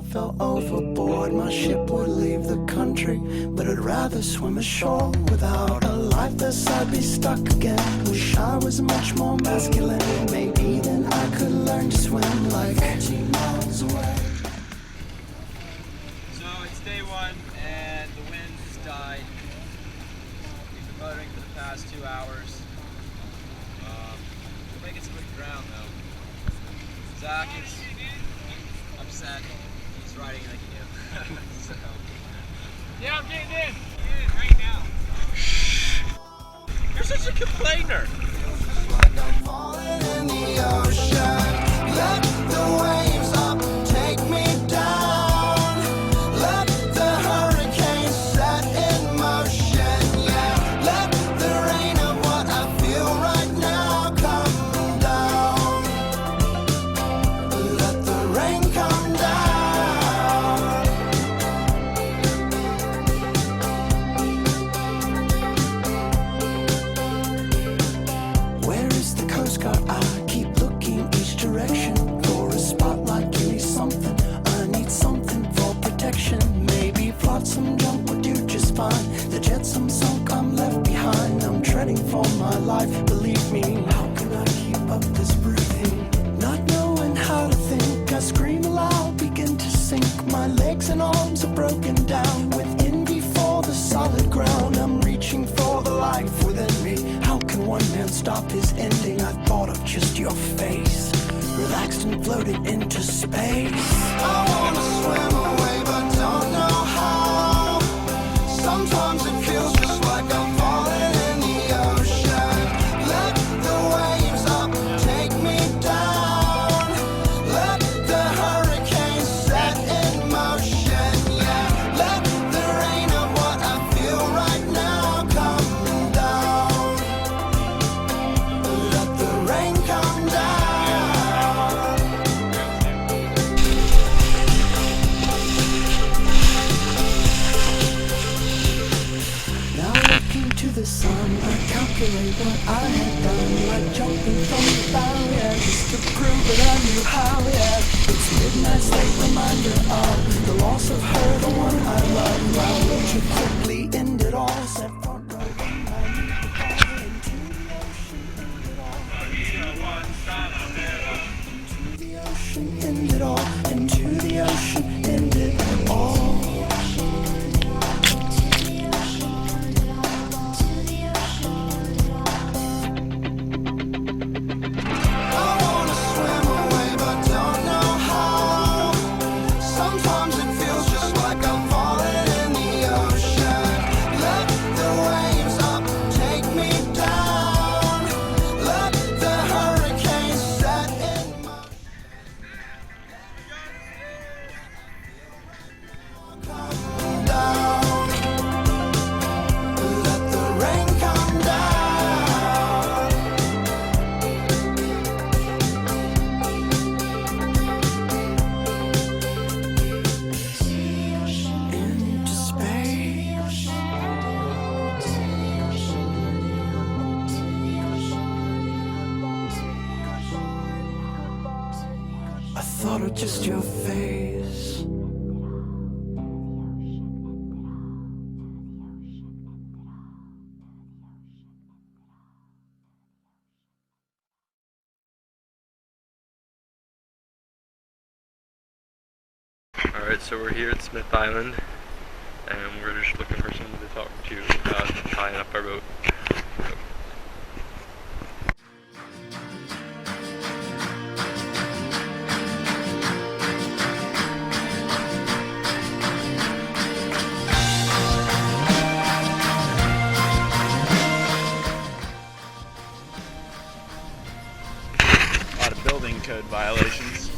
fell overboard, my ship would leave the country. But I'd rather swim ashore without a life vest, I'd be stuck again. Wish I was much more masculine. Maybe then I could learn to swim like 14 miles away. So it's day one and the wind has died. We've been motoring for the past 2 hours. We're making some good ground though. Zach is upset. He's riding like you. So. Yeah, I'm getting in right now. You're such a complainer. Like I'm falling in the ocean. Let the waves up, take me down. Let the hurricane set in motion. Yeah, let the rain of what I feel right now come down. Let the rain come down. Where is the Coast Guard? I keep looking each direction for a spotlight. Give me something. I need something for protection. Maybe flotsam junk would do just fine. The jetsam sunk, I'm left behind. I'm treading for my life. Believe me, how can I keep up this breathing? Not knowing how to think, I scream aloud, begin to sink. My legs and arms are broken down with envy for the solid ground. I'm reaching for the life within me. How can one man stop his ending? I thought of just your face, relaxed and floated into space. I wanna swim away but don't know how. Sometimes it feels just like I'm falling in the ocean. Let the waves up, take me down. Let the hurricane set in motion. Yeah, let the rain of what I feel right now come down. Let the rain come down. Now looking to the sun, I calculate what I had done, like jumping from the barrier just to prove that I knew how. Yeah, it's midnight's late reminder of the loss of her, the one I love. While Roger quickly ended all, said front row, I need to fall into the ocean, end it all. Into the ocean, end it all. I wanna swim away but don't know how. Sometimes it feels just like I'm falling in the ocean. Let the waves up, take me down. Let the hurricane set in motion. Come down. Let the rain come down. Into space. I thought of just your face. Alright, so we're here at Smith Island, and we're just looking for someone to talk to about tying up our boat. A lot of building code violations.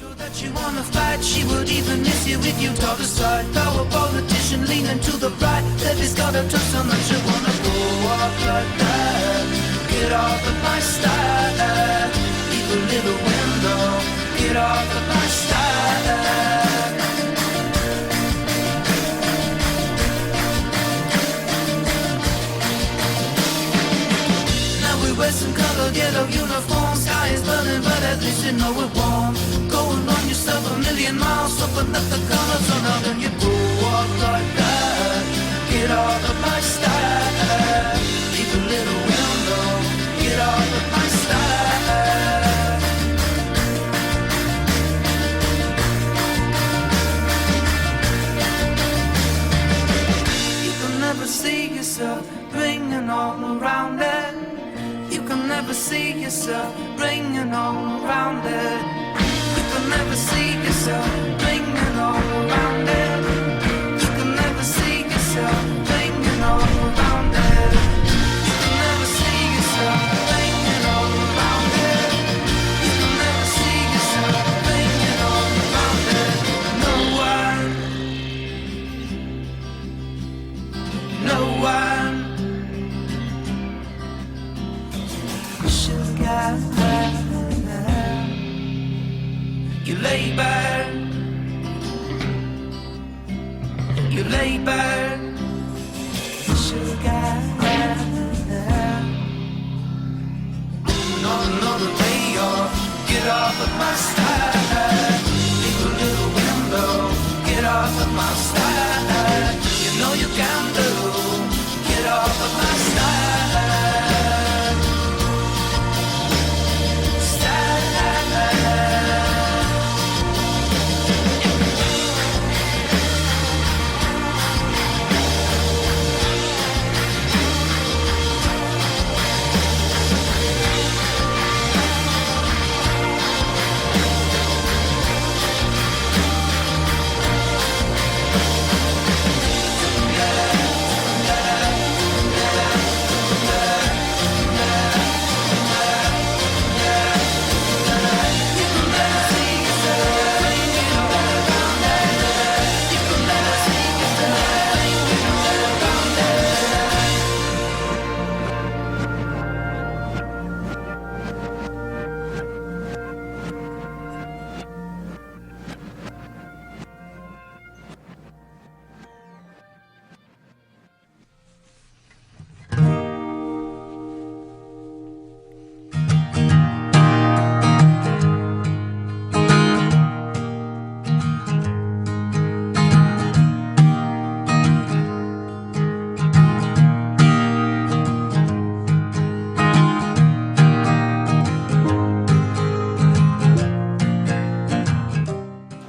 So that you wanna fight, she would even miss you if you talk aside. Power politician leaning to the right. Levy's got a touch on that you wanna go off like that. Get off of my style. Leave a little window. Get off of my style. Now we wear some colored yellow uniforms. Sky is burning, but at least you know we're warm. Going on your radius of 1,000,000 miles, open up the colors on out and you go walk like that. Get off of my style, leave a little window, get off of my style. You can never see yourself ringing all around it. You can never see yourself ringing all around it. You can never see yourself ringing all around it. You can never see yourself ringing all around it. You can never see yourself ringing all around it. You can never see yourself ringing all around it. No one, no one. You labor, you labor, sugar. Not another day off, get off of my style. Leave a little window, get off of my style. You know you can do, get off of my style.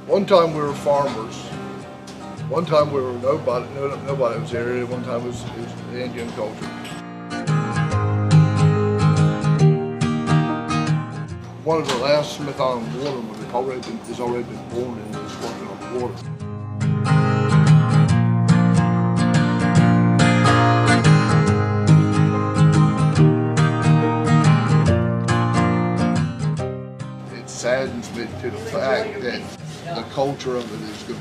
One time we were farmers. One time we were nobody was here. One time it was the Indian culture. One of the last Smith Island watermen has already been born and is working on the water. It saddens me to the fact that the culture of it is gone.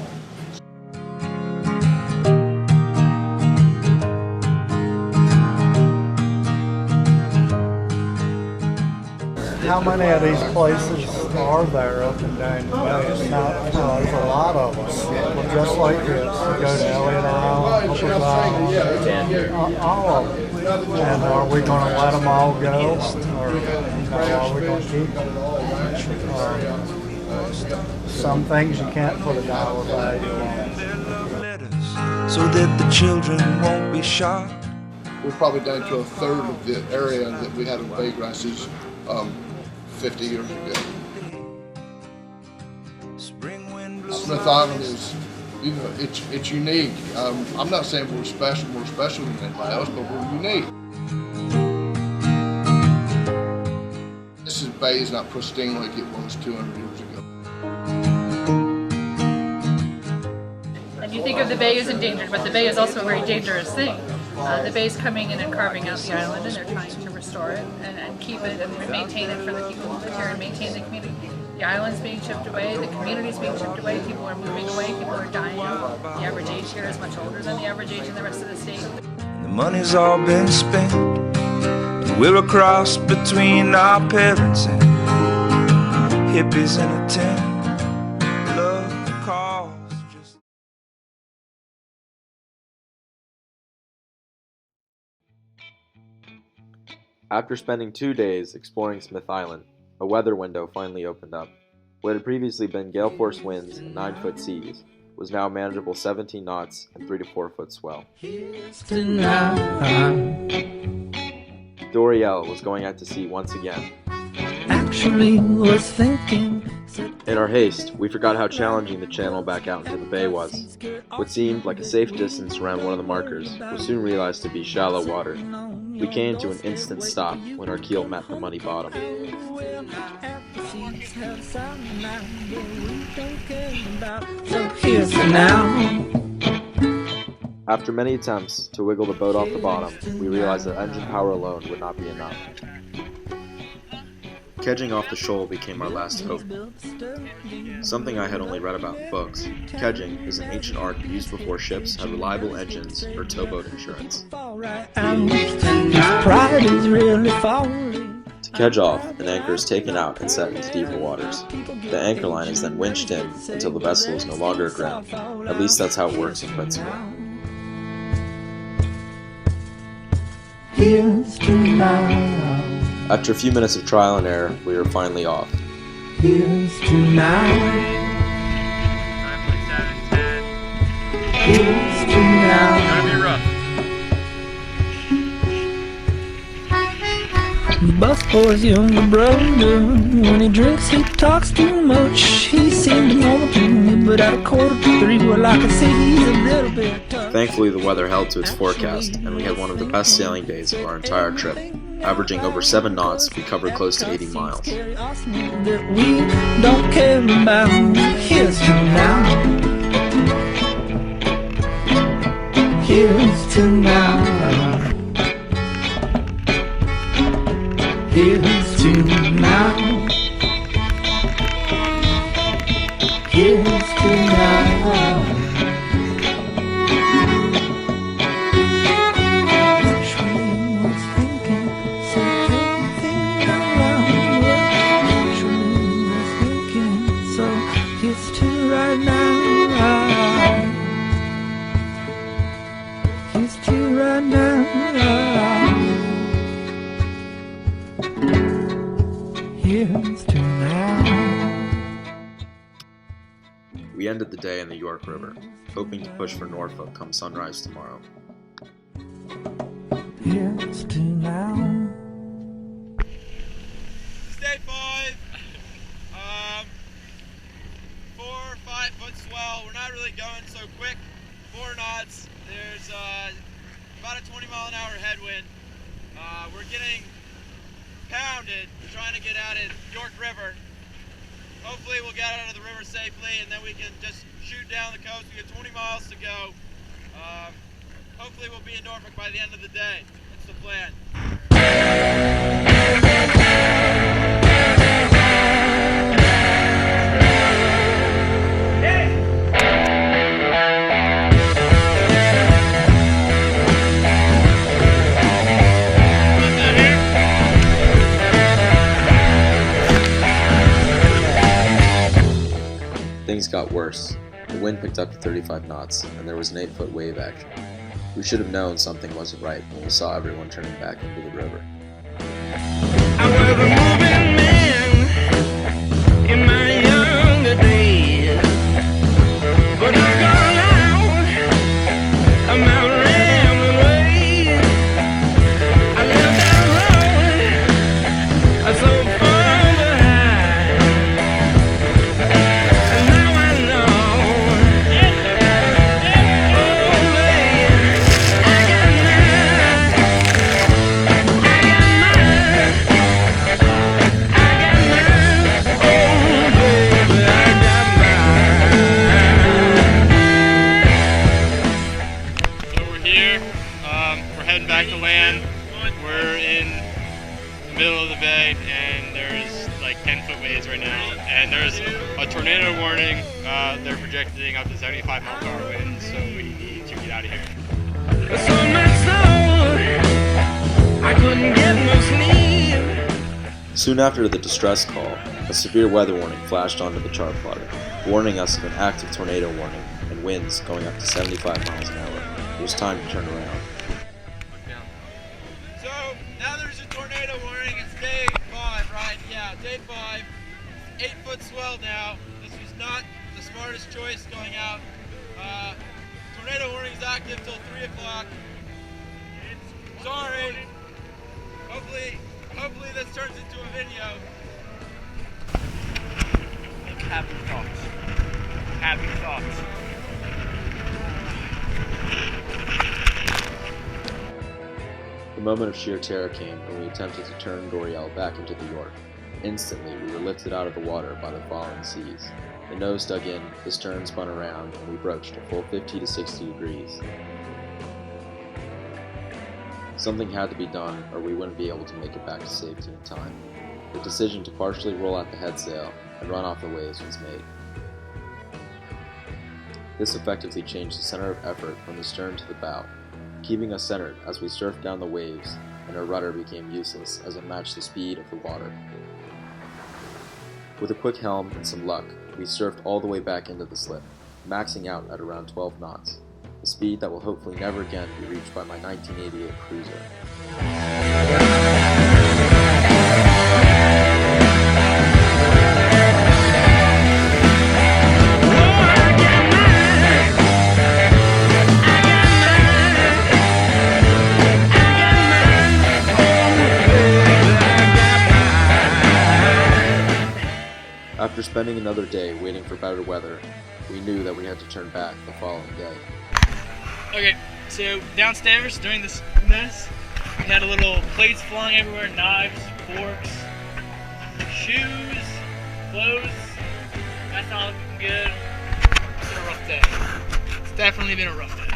How many of these places are there up and down the bay? It's not, there's a lot of them. But just like this, you go to Elliott Island, Hooper's Island, all of them. And are we going to let them all go? Or are we going to keep them? Some things you can't put a dollar value on. So that the children won't be shocked. We're probably down to a third of the area that we had of bay grasses 50 years ago. Smith Island is, it's unique. I'm not saying we're special than anybody else, but we're unique. This bay is not pristine like it was 200 years ago. And you think of the bay as endangered, but the bay is also a very dangerous thing. The bay is coming in and carving out the island, and they're trying to restore it and keep it and maintain it for the people who live here and maintain the community. The island's being chipped away, the community's being chipped away, people are moving away, people are dying. The average age here is much older than the average age in the rest of the state. The money's all been spent, and we're a cross between our parents and hippies in a tent. Love calls. After spending 2 days exploring Smith Island, a weather window finally opened up. What had previously been gale force winds and 9-foot seas was now manageable 17 knots and 3 to 4 foot swell. Doriel was going out to sea once again. Actually was thinking. In our haste, we forgot how challenging the channel back out into the bay was. What seemed like a safe distance around one of the markers was soon realized to be shallow water. We came to an instant stop when our keel met the muddy bottom. After many attempts to wiggle the boat off the bottom, we realized that engine power alone would not be enough. Kedging off the shoal became our last hope. Something I had only read about in books, kedging is an ancient art used before ships had reliable engines or towboat insurance. To kedge off, an anchor is taken out and set into deeper waters. The anchor line is then winched in until the vessel is no longer aground. At least that's how it works in principle. After a few minutes of trial and error, we were finally off. Here's to now. 9.7, 10. Here's to now. Gotta be rough. Busboy's younger brother, when he drinks he talks too much. He seemed to know to me, but at 2:45, well I could see he's a little bit tough. Thankfully, the weather held to its forecast, and we had one of the best sailing days of our entire trip. Averaging over 7 knots, we covered close to 80 miles. That we don't care about. Here's to now. Here's to now. Here's to now. Here's to now. We ended the day in the York River, hoping to push for Norfolk come sunrise tomorrow. Here's to now. Day 5. 4 or 5 foot swell. We're not really going so quick. 4 knots. There's about a 20-mile-an-hour headwind. We're getting pounded trying to get out of York River. Hopefully we'll get out of the river safely and then we can just shoot down the coast. We got 20 miles to go. Hopefully we'll be in Norfolk by the end of the day. That's the plan. Things got worse. The wind picked up to 35 knots, and there was an 8-foot wave action. We should have known something wasn't right when we saw everyone turning back into the river. I was a moving man in my younger days, but I've gone out, I'm out rambling ways. I left that road, I so far behind, and now I know, oh man, I got heading back to land. We're in the middle of the bay and there's like 10-foot waves right now. And there's a tornado warning. They're projecting up to 75 mile-per-hour winds, so we need to get out of here. I couldn't get no sleep. Soon after the distress call, a severe weather warning flashed onto the chart plotter, warning us of an active tornado warning and winds going up to 75 miles an hour. It was time to turn around. So now there's a tornado warning. It's day 5, right? Yeah, day 5. 8-foot swell now. This was not the smartest choice going out. Tornado warning is active till 3 o'clock. Sorry. Hopefully this turns into a video. Happy thoughts. Happy thoughts. The moment of sheer terror came when we attempted to turn Doriel back into the York. Instantly, we were lifted out of the water by the falling seas. The nose dug in, the stern spun around, and we broached a full 50 to 60 degrees. Something had to be done, or we wouldn't be able to make it back to safety in time. The decision to partially roll out the headsail and run off the waves was made. This effectively changed the center of effort from the stern to the bow, keeping us centered as we surfed down the waves, and our rudder became useless as it matched the speed of the water. With a quick helm and some luck, we surfed all the way back into the slip, maxing out at around 12 knots, a speed that will hopefully never again be reached by my 1988 cruiser. After spending another day waiting for better weather, we knew that we had to turn back the following day. Okay, so downstairs during this mess, we had a little plates flying everywhere, knives, forks, shoes, clothes. That's not looking good. It's been a rough day. It's definitely been a rough day.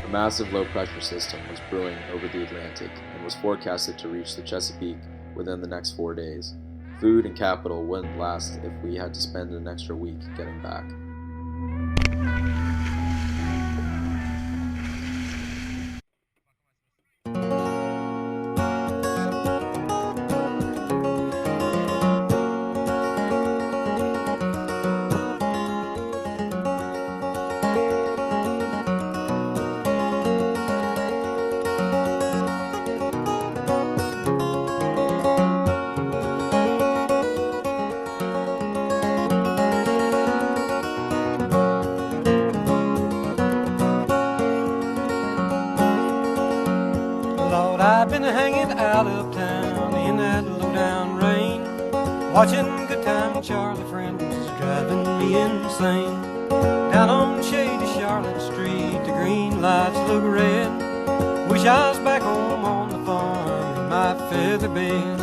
A massive low-pressure system was brewing over the Atlantic and was forecasted to reach the Chesapeake within the next 4 days. Food and capital wouldn't last if we had to spend an extra week getting back. I've been hanging out uptown in that low-down rain, watching Good Time Charlie Friends driving me insane. Down on shady Charlotte Street, the green lights look red. Wish I was back home on the farm in my feather bed.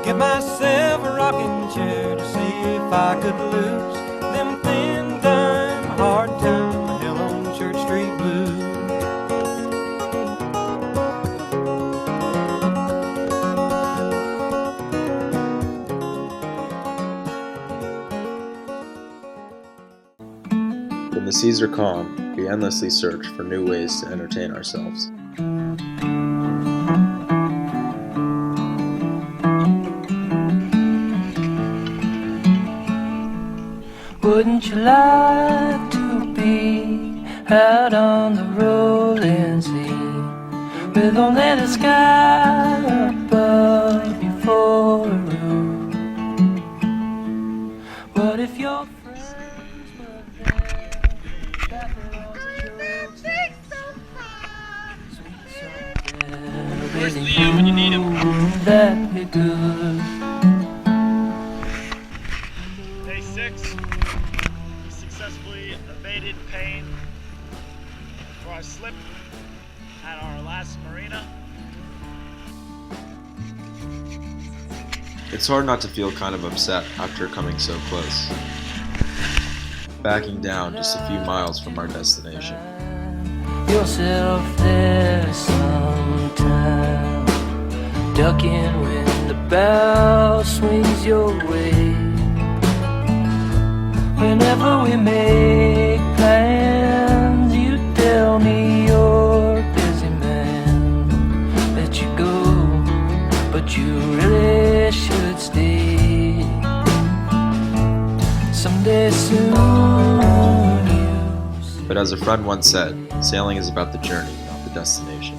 Get myself a rocking chair to see if I could lose them thin dime hard time hell on Church Street blues. When the seas are calm, we endlessly search for new ways to entertain ourselves. Wouldn't you like to be out on the rolling sea, with only the sky above you for a roof? What if your friends were there, laughing all the jokes Where's Leo when you need him? that'd be good? Day 6. We successfully evaded pain before I slipped at our last marina. It's hard not to feel kind of upset after coming so close. Backing down just a few miles from our destination. Yourself there sometime, ducking when the bow swings your way. Whenever we make plans, you tell me you're a busy man. Let you go, but you really should stay. Someday soon. But as a friend once said, sailing is about the journey, not the destination.